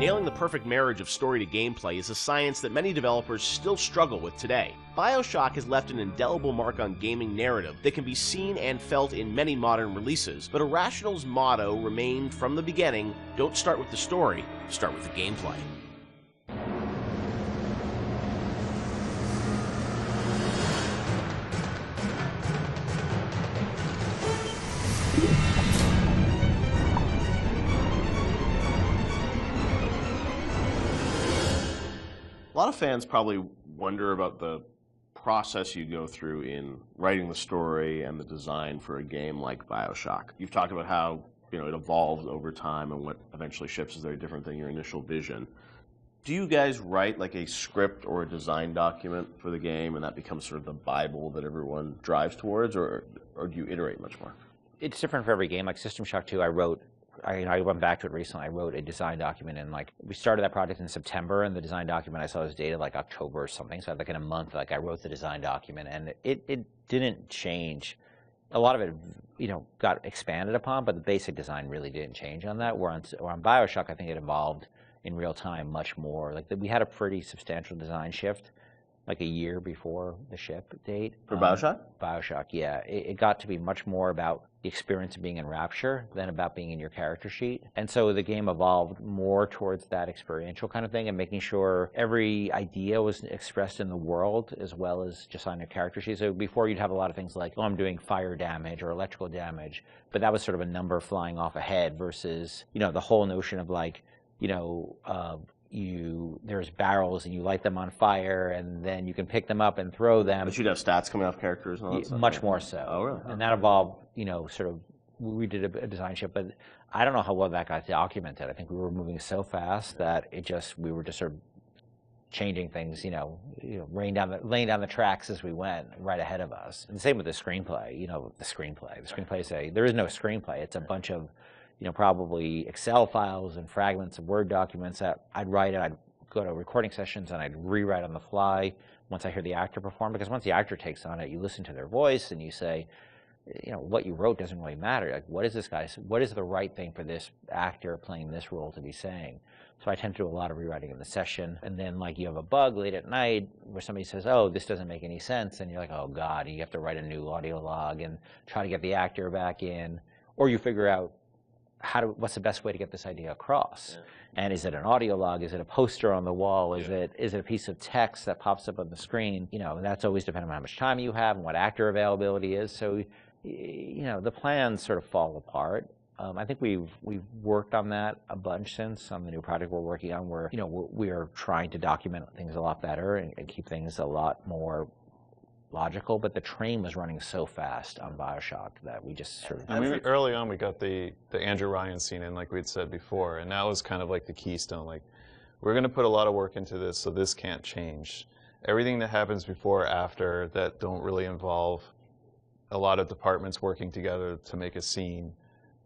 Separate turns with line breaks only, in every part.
Nailing the perfect marriage of story to gameplay is a science that many developers still struggle with today. BioShock has left an indelible mark on gaming narrative that can be seen and felt in many modern releases, but Irrational's motto remained from the beginning: don't start with the story, start with the gameplay. A lot of fans probably wonder about the process you go through in writing the story and the design for a game like BioShock. You've talked about how it evolves over time and what eventually ships is very different than your initial vision. Do you guys write like a script or a design document for the game and that becomes sort of the Bible that everyone drives towards, or do you iterate much more?
It's different for every game. Like System Shock 2, I went back to it recently. I wrote a design document, and we started that project in September, and the design document I saw was dated like October or something. So in a month, I wrote the design document, and it didn't change. A lot of it, got expanded upon, but the basic design really didn't change on that. Where on BioShock, I think it evolved in real time much more. We had a pretty substantial design shift, like a year before the ship date.
For BioShock?
BioShock, yeah. It got to be much more about the experience of being in Rapture than about being in your character sheet. And so the game evolved more towards that experiential kind of thing and making sure every idea was expressed in the world as well as just on your character sheet. So before you'd have a lot of things like, oh, I'm doing fire damage or electrical damage, but that was sort of a number flying off ahead versus, the whole notion of there's barrels and you light them on fire and then you can pick them up and throw them.
But you'd have stats coming off characters and all that stuff?
Much more so.
Oh, really?
And that evolved, we did a design shift, but I don't know how well that got documented. I think we were moving so fast that we were just sort of changing things, laying down the tracks as we went right ahead of us. And the same with the screenplay, the screenplay there is no screenplay. It's a bunch of probably Excel files and fragments of Word documents that I'd write, and I'd go to recording sessions and I'd rewrite on the fly once I hear the actor perform, because once the actor takes on it, you listen to their voice and you say, what you wrote doesn't really matter. What is the right thing for this actor playing this role to be saying? So I tend to do a lot of rewriting in the session, and then you have a bug late at night where somebody says, oh, this doesn't make any sense, and you're like, oh God, you have to write a new audio log and try to get the actor back in, or you figure out what's the best way to get this idea across? Yeah. And is it an audio log? Is it a poster on the wall? Is it a piece of text that pops up on the screen? That's always dependent on how much time you have and what actor availability is. So, the plans sort of fall apart. I think we've worked on that a bunch since on the new project we're working on, where we are trying to document things a lot better and keep things a lot more logical, but the train was running so fast on BioShock that we just sort of...
early on, we got the Andrew Ryan scene in, like we'd said before, and that was kind of like the keystone. We're going to put a lot of work into this, so this can't change. Everything that happens before or after that don't really involve a lot of departments working together to make a scene,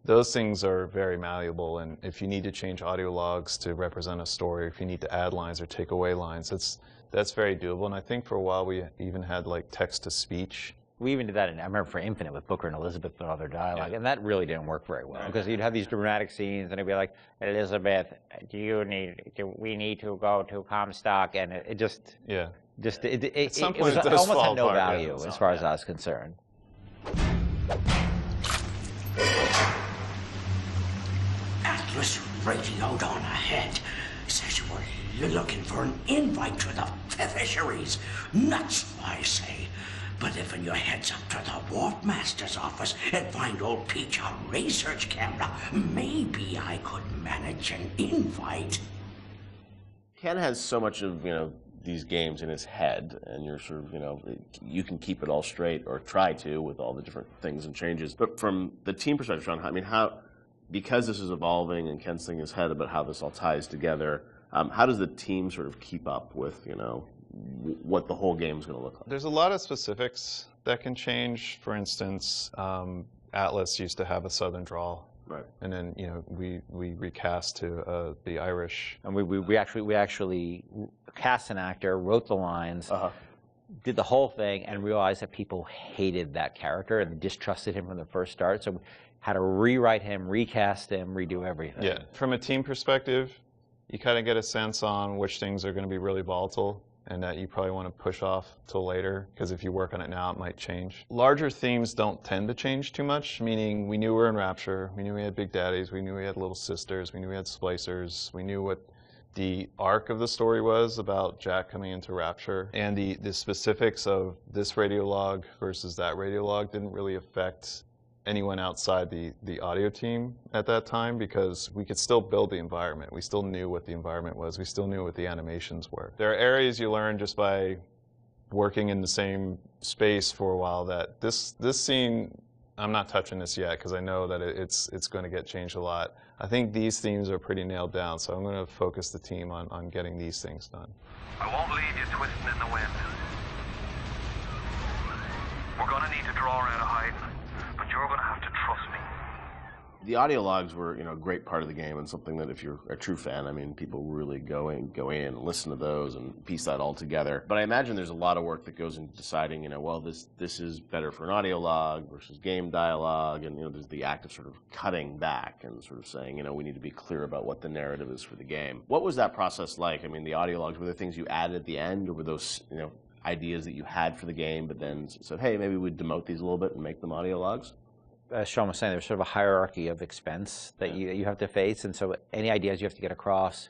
those things are very malleable, and if you need to change audio logs to represent a story, if you need to add lines or take away lines, that's very doable. And I think for a while we even had text-to-speech.
We even did that I remember for Infinite with Booker and Elizabeth and all their dialogue, and that really didn't work very well, because you'd have these dramatic scenes and it'd be like, Elizabeth, we need to go to Comstock, and it just... Yeah. It almost had no value as far as I was concerned.
Atlas radioed on ahead. Says you were looking for an invite to the fisheries. Nuts, I say. But if you heads up to the Wharf Master's office and find old Peach a research camera, maybe I could manage an invite.
Ken has so much of, these games in his head, and you're sort of, you can keep it all straight, or try to, with all the different things and changes. But from the team perspective, Shawn, because this is evolving and Ken's thinking in his head about how this all ties together, how does the team sort of keep up with, what the whole game is going to look like? There's
a lot of specifics that can change. For instance, Atlas used to have a Southern drawl. Right. And then, we recast to the Irish.
And we actually cast an actor, wrote the lines, did the whole thing, and realized that people hated that character and distrusted him from the first start. So we had to rewrite him, recast him, redo everything.
Yeah. From a team perspective, you kind of get a sense on which things are going to be really volatile and that you probably want to push off till later, because if you work on it now, it might change. Larger themes don't tend to change too much, meaning we knew we were in Rapture, we knew we had Big Daddies, we knew we had Little Sisters, we knew we had Splicers, we knew what the arc of the story was about Jack coming into Rapture, and the specifics of this radiolog versus that radiolog didn't really affect anyone outside the audio team at that time, because we could still build the environment. We still knew what the environment was. We still knew what the animations were. There are areas you learn just by working in the same space for a while that this scene, I'm not touching this yet because I know that it's going to get changed a lot. I think these themes are pretty nailed down, so I'm going to focus the team on getting these things done.
I won't leave you twisting in the wind. We're going to need to draw out of hiding, but you're going to have to trust me.
The audio logs were, a great part of the game, and something that if you're a true fan, I mean, people really go in and listen to those and piece that all together. But I imagine there's a lot of work that goes into deciding, well, this is better for an audio log versus game dialogue, and there's the act of sort of cutting back and sort of saying, we need to be clear about what the narrative is for the game. What was that process like? I mean, the audio logs, were there things you added at the end, or were those, ideas that you had for the game, but then said, hey, maybe we'd demote these a little bit and make them audio logs?
As Shawn was saying, there's sort of a hierarchy of expense that you have to face, and so any ideas you have to get across,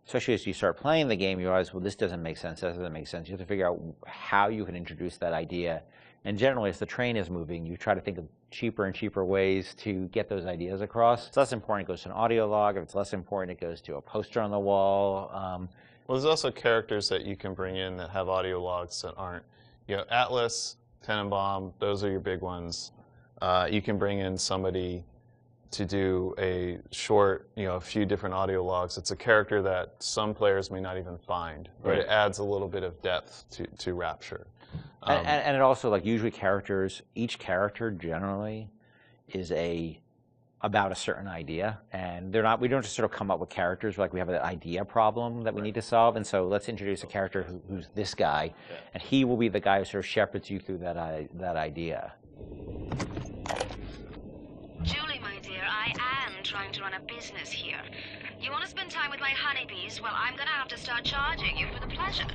especially as you start playing the game, you realize, well, this doesn't make sense, that doesn't make sense. You have to figure out how you can introduce that idea. And generally, as the train is moving, you try to think of cheaper and cheaper ways to get those ideas across. If it's less important, it goes to an audio log. If it's less important, it goes to a poster on the wall.
Well, there's also characters that you can bring in that have audio logs that aren't. Atlas, Tenenbaum, those are your big ones. You can bring in somebody to do a short, a few different audio logs. It's a character that some players may not even find, but it adds a little bit of depth to Rapture.
And it also, usually each character generally is about a certain idea, and we don't just sort of come up with characters like we have an idea problem that we need to solve, and so let's introduce a character who's this guy, and he will be the guy who sort of shepherds you through that idea.
Julie, my dear, I am trying to run a business here. You want to spend time with my honeybees? Well, I'm going to have to start charging you for the pleasure.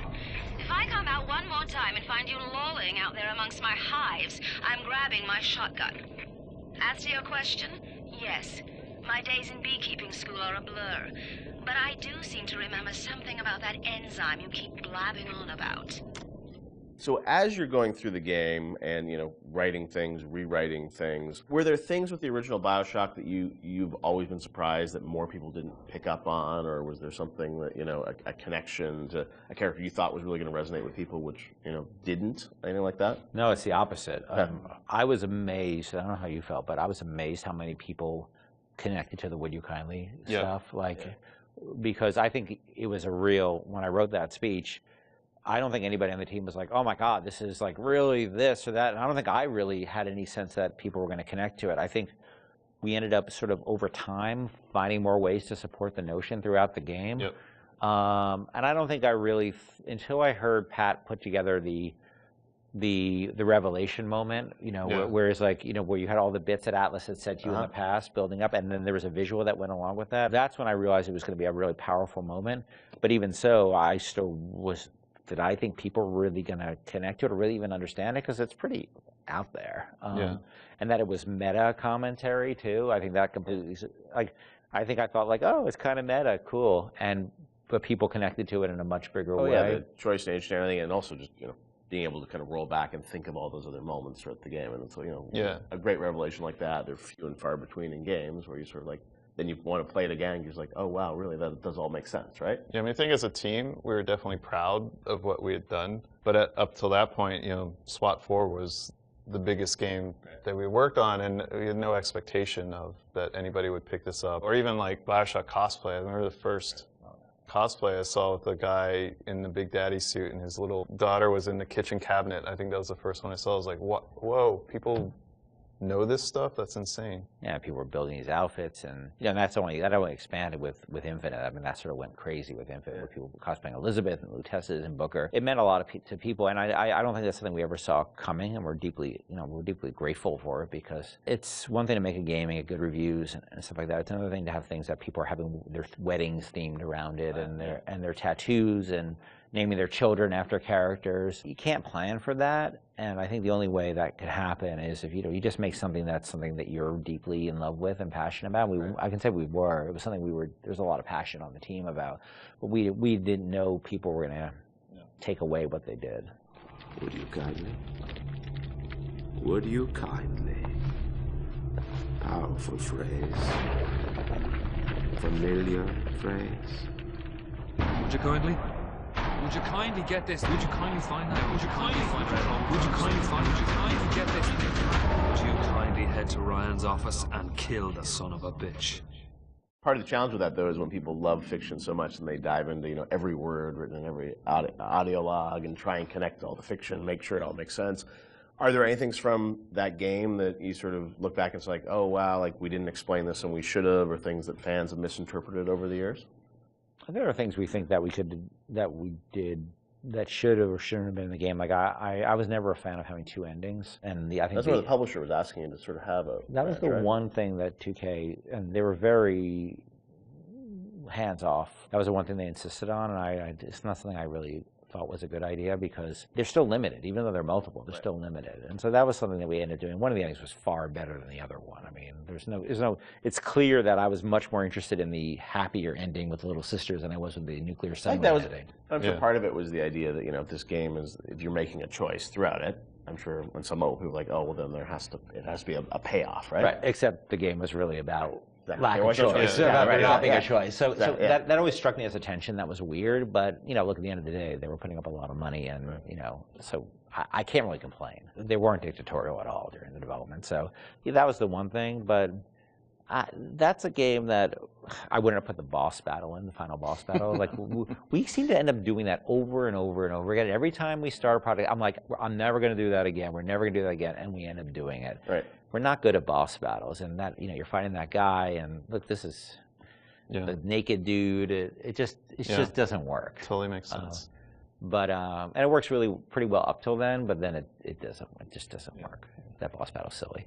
If I come out one more time and find you lolling out there amongst my hives, I'm grabbing my shotgun. As to your question, yes, my days in beekeeping school are a blur. But I do seem to remember something about that enzyme you keep blabbing on about.
So as you're going through the game and, writing things, rewriting things, were there things with the original BioShock that you've always been surprised that more people didn't pick up on, or was there something that, a connection to a character you thought was really going to resonate with people which, didn't? Anything like that?
No, it's the opposite. I was amazed, I don't know how you felt, but I was amazed how many people connected to the Would You Kindly stuff. Because I think it was when I wrote that speech, I don't think anybody on the team was like, oh my God, this is really this or that. And I don't think I really had any sense that people were going to connect to it. I think we ended up sort of over time finding more ways to support the notion throughout the game.
Yep.
And I don't think I really, until I heard Pat put together the revelation moment, where it's where you had all the bits that Atlas had said to you in the past building up, and then there was a visual that went along with that. That's when I realized it was going to be a really powerful moment. But even so, I still did I think people were really going to connect to it or really even understand it? Because it's pretty out there. And that it was meta commentary, too. I think that completely, I think I thought oh, it's kind of meta, cool. But people connected to it in a much bigger way.
Yeah, the choice to and everything, and also just, being able to kind of roll back and think of all those other moments throughout the game. And it's, a great revelation like that, they're few and far between in games where you sort of then you want to play it again, you're oh wow, really, that does all make sense, right? Yeah,
I think as a team, we were definitely proud of what we had done. But up till that point, SWAT 4 was the biggest game that we worked on, and we had no expectation of that anybody would pick this up. Or even BioShock cosplay. I remember the first cosplay I saw with the guy in the Big Daddy suit, and his little daughter was in the kitchen cabinet. I think that was the first one I saw. I was like, whoa, people know this stuff, that's insane.
Yeah, people were building these outfits, and that only expanded with Infinite. I mean, that sort of went crazy with Infinite, with people cosplaying Elizabeth and Luteces and Booker. It meant a lot to people, and I don't think that's something we ever saw coming, and we're deeply grateful for it, because it's one thing to make a game and get good reviews and stuff like that. It's another thing to have things that people are having their weddings themed around it, and their tattoos and naming their children after characters. You can't plan for that, and I think the only way that could happen is if you just make something that's something that you're deeply in love with and passionate about. I can say we were. It was something there's a lot of passion on the team about, but we didn't know people were going to take away what they did.
Would you kindly? Would you kindly? Powerful phrase. Familiar phrase.
Would you kindly? Would you kindly get this? Would you kindly find that? Would you kindly find that? Would you kindly find? Would you kindly get this? Would you kindly head to Ryan's office and kill the son of a bitch?
Part of the challenge with that, though, is when people love fiction so much and they dive into every word written in every audio log and try and connect all the fiction, make sure it all makes sense. Are there any things from that game that you sort of look back and it's like, oh wow, like we didn't explain this and we should have, or things that fans have misinterpreted over the years?
There are things we think that we did that should have or shouldn't have been in the game. Like I was never a fan of having two endings, and I think
that's what the publisher was asking you to sort of have a.
That was the one thing that 2K, and they were very hands off. That was the one thing they insisted on, and it's not something I really thought was a good idea, because they're still limited, even though they're multiple. They're still limited, and so that was something that we ended up doing. One of the endings was far better than the other one. I mean, there's no. It's clear that I was much more interested in the happier ending with the little sisters than I was with the nuclear submarine ending.
I'm sure part of it was the idea that if this game is, if you're making a choice throughout it, I'm sure when some people are like, oh well, then it has to be a payoff, right?
Right. Except the game was really about lack of choice. Not being a choice. So that always struck me as a tension that was weird. But look, at the end of the day, they were putting up a lot of money, and so I can't really complain. They weren't dictatorial at all during the development. So that was the one thing. But that's a game that I wouldn't have put the boss battle in, the final boss battle. Like we seem to end up doing that over and over and over again. Every time we start a project, I'm like, I'm never going to do that again. We're never going to do that again, and we end up doing it.
Right.
We're not good at boss battles, and that you're fighting that guy, and look, this is the naked dude. It just doesn't work.
Totally makes sense.
But and it works really pretty well up till then, but then it just doesn't work. That boss battle's silly.